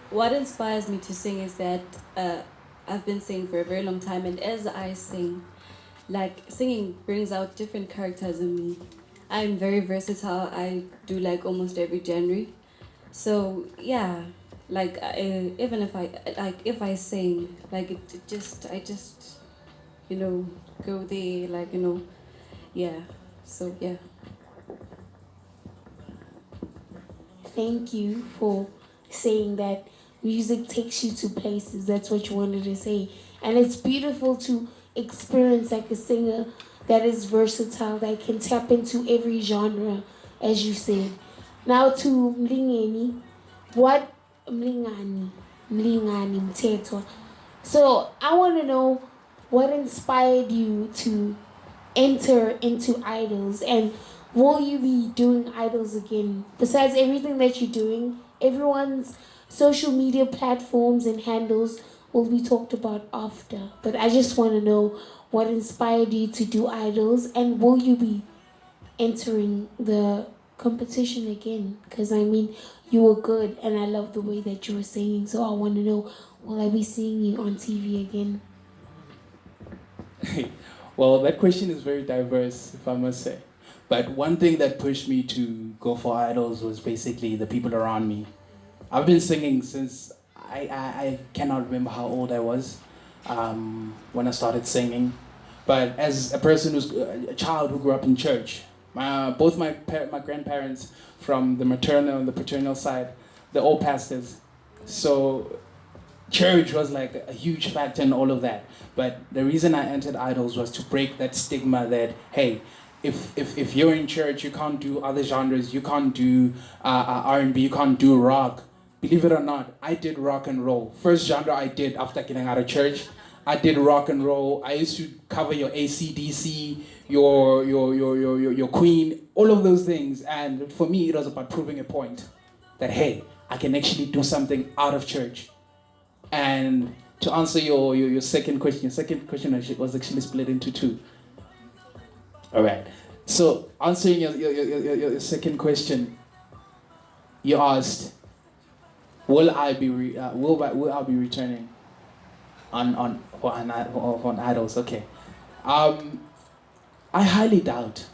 what inspires me to sing is that uh, I've been singing for a very long time, and as I sing, like singing brings out different characters in me. I'm very versatile. I do like almost every genre. So yeah, like even if I sing, like it just I just you know go there, like yeah. So yeah. Thank you for saying that music takes you to places. That's what you wanted to say. And it's beautiful to experience like a singer that is versatile, that can tap into every genre, as you said. Now to Mlingani. What Mlingani? Mlingani Mteto. So I want to know what inspired you to enter into idols, and will you be doing idols again? Besides everything that you're doing, everyone's social media platforms and handles will be talked about after. But I just want to know what inspired you to do idols, and will you be entering the competition again? Because I mean, you were good, and I love the way that you were singing. So I want to know, will I be seeing you on TV again? Well, that question is very diverse, if I must say. But one thing that pushed me to go for idols was basically the people around me. I've been singing since I cannot remember how old I was when I started singing. But as a person who's a child who grew up in church, both my grandparents from the maternal and the paternal side, they're all pastors. So church was like a huge factor in all of that. But the reason I entered idols was to break that stigma that hey, if you're in church, you can't do other genres, you can't do R&B, you can't do rock. Believe it or not, I did rock and roll. First genre I did after getting out of church. I did rock and roll. I used to cover your ACDC, your Queen, all of those things. And for me, it was about proving a point that hey, I can actually do something out of church. And to answer your second question was actually split into two. All right. So answering your second question, you asked, will I be returning on idols? Okay. Um, I highly doubt.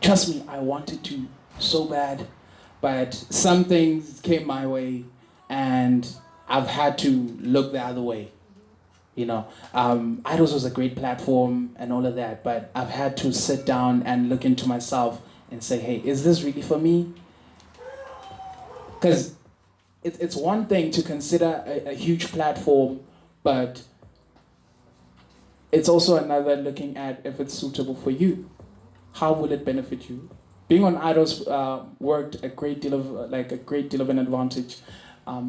Trust me, I wanted to so bad, but some things came my way, and I've had to look the other way. Idols was a great platform and all of that, but I've had to sit down and look into myself and say, hey, is this really for me? Because it's one thing to consider a huge platform, but it's also another looking at if it's suitable for you. How will it benefit you? Being on idols worked a great deal of like a great deal of an advantage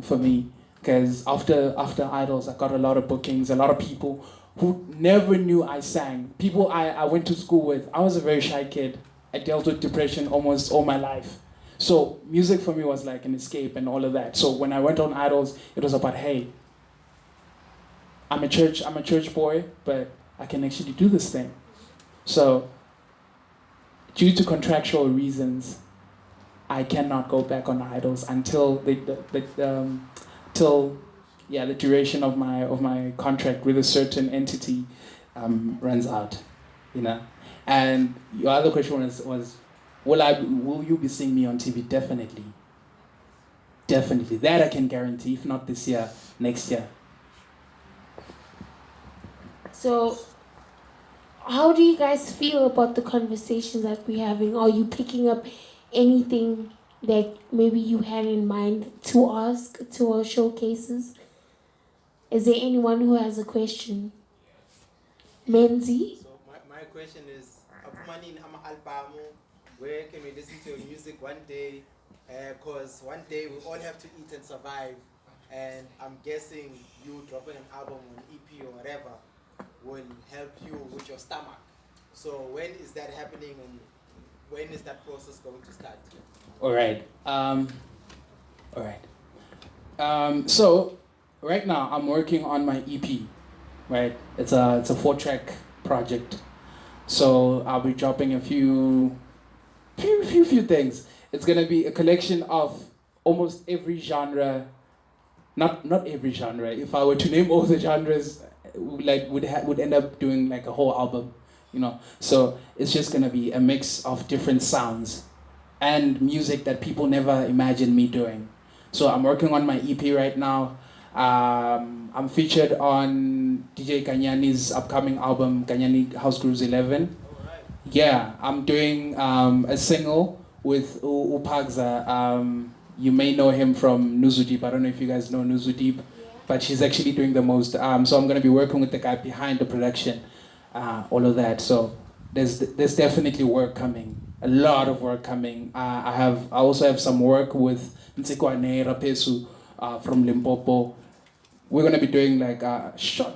for me, because after idols I got a lot of bookings, a lot of people who never knew I sang, people I went to school with. I was a very shy kid. I dealt with depression almost all my life, so music for me was like an escape and all of that. So when I went on idols, it was about hey, I'm a church boy, but I can actually do this thing. So due to contractual reasons, I cannot go back on idols until till the duration of my contract with a certain entity runs out, you know. And your other question was will you be seeing me on TV? Definitely, definitely. That I can guarantee. If not this year, next year. So how do you guys feel about the conversations that we're having? Are you picking up anything that maybe you had in mind to ask to our showcases? Is there anyone who has a question? Menzi? So my question is, Apumani in album, where can we listen to your music one day? Because one day we all have to eat and survive. And I'm guessing you dropping an album on EP or whatever will help you with your stomach. So when is that happening, and when is that process going to start? All right. All right. So right now I'm working on my EP. Right. It's a 4-track project. So I'll be dropping a few things. It's gonna be a collection of almost every genre not every genre. If I were to name all the genres, would end up doing like a whole album, you know. So it's just gonna be a mix of different sounds and music that people never imagined me doing. So I'm working on my EP right now. I'm featured on DJ Kanyani's upcoming album, Kanyani House Grooves 11. Yeah, I'm doing a single with Upagza. You may know him from Nuzudeep. I don't know if you guys know Nuzudeep, but she's actually doing the most. So I'm going to be working with the guy behind the production, all of that. So there's definitely work coming. A lot of work coming. I also have some work with Ntsikwane Rapesu from Limpopo. We're gonna be doing like a short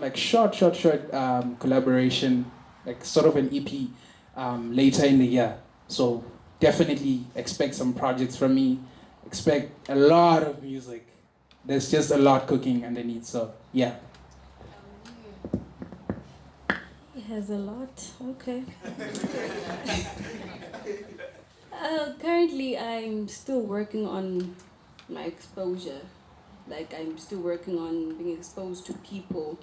collaboration, like sort of an EP later in the year. So definitely expect some projects from me. Expect a lot of music. There's just a lot cooking underneath. So yeah. He has a lot. Okay. Currently, I'm still working on my exposure. Like, I'm still working on being exposed to people.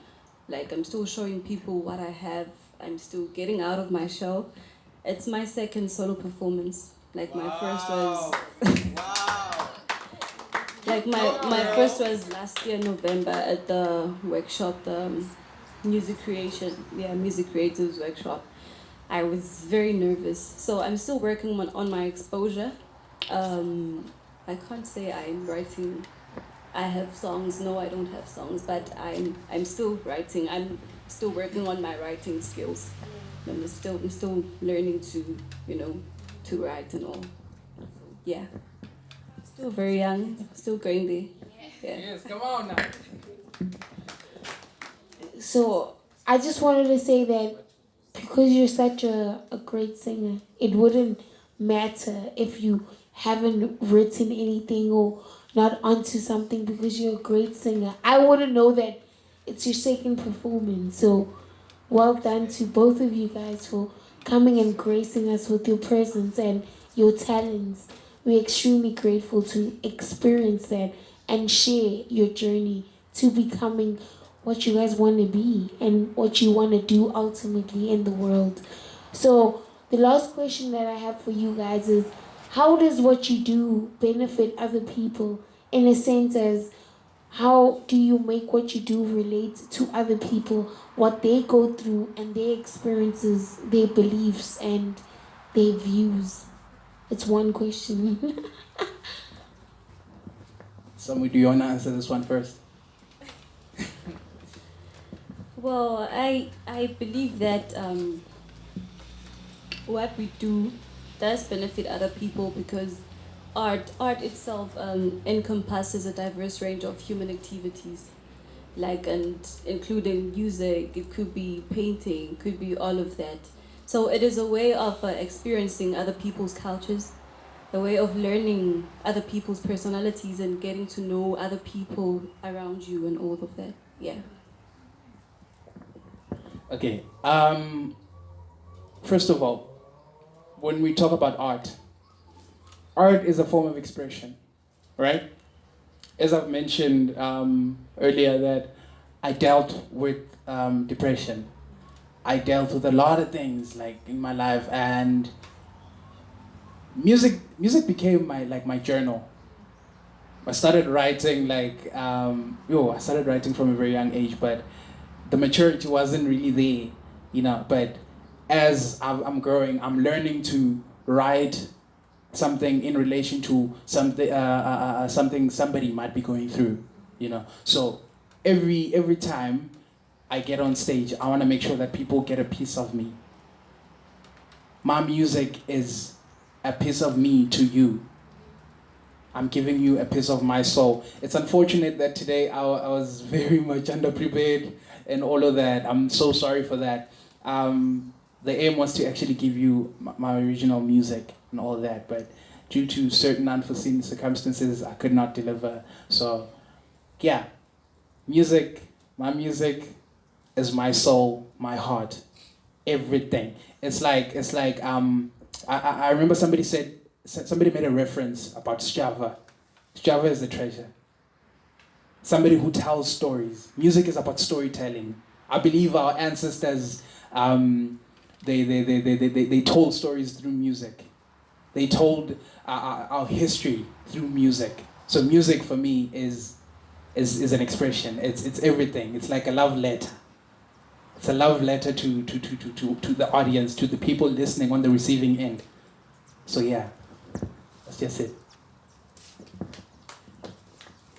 Like, I'm still showing people what I have. I'm still getting out of my shell. It's my second solo performance. Like, my first was. Wow. Like, my first was last year, November, at the workshop, the music creatives workshop. I was very nervous. So I'm still working on my exposure. I can't say I'm writing. I have songs. No, I don't have songs, but I'm still writing. I'm still working on my writing skills. I'm still learning to, to write and all. Yeah. Still very young. Still going there. Yeah. Yes, come on now. So I just wanted to say that because you're such a great singer, it wouldn't matter if you haven't written anything or not onto something because you're a great singer. I wouldn't know that it's your second performance. So well done to both of you guys for coming and gracing us with your presence and your talents. We're extremely grateful to experience that and share your journey to becoming what you guys want to be and what you want to do ultimately in the world. So, the last question that I have for you guys is how does what you do benefit other people in a sense as how do you make what you do relate to other people, what they go through and their experiences, their beliefs and their views? It's one question. Samu, do you want to answer this one first? Well, I believe that what we do does benefit other people because art itself encompasses a diverse range of human activities, like and including music. It could be painting, could be all of that. So it is a way of experiencing other people's cultures, a way of learning other people's personalities and getting to know other people around you and all of that. Yeah. Okay. First of all, when we talk about art is a form of expression, right? As I've mentioned earlier, that I dealt with depression. I dealt with a lot of things like in my life, and music became my journal. I started writing I started writing from a very young age, but the maturity wasn't really there, But as I'm growing, I'm learning to write something in relation to something somebody might be going through, So every time I get on stage, I want to make sure that people get a piece of me. My music is a piece of me to you. I'm giving you a piece of my soul. It's unfortunate that today I was very much underprepared and all of that. I'm so sorry for that. The aim was to actually give you my original music and all that, but due to certain unforeseen circumstances, I could not deliver. So, yeah, my music is my soul, my heart, everything. It's like I remember somebody made a reference about Strava. Strava is the treasure. somebody who tells stories. Music is about storytelling. I believe our ancestors, they told stories through music. They told our history through music. So music for me is an expression. It's everything. It's like a love letter. It's a love letter to the audience, to the people listening on the receiving end. So yeah, that's just it.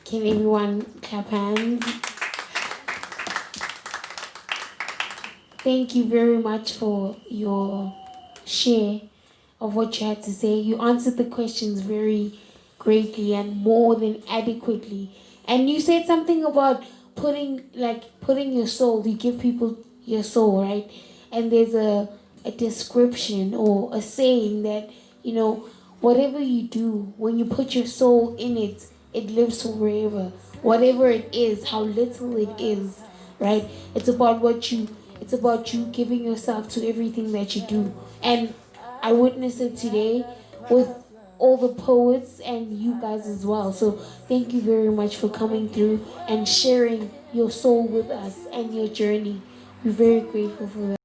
Can everyone clap hands? Thank you very much for your share of what you had to say. You answered the questions very greatly and more than adequately. And you said something about putting your soul. You give people your soul, right? And there's a description or a saying that, whatever you do, when you put your soul in it, it lives forever. Whatever it is, how little it is, right? It's about you giving yourself to everything that you do. And I witnessed it today with all the poets and you guys as well. So thank you very much for coming through and sharing your soul with us and your journey. We're very grateful for that.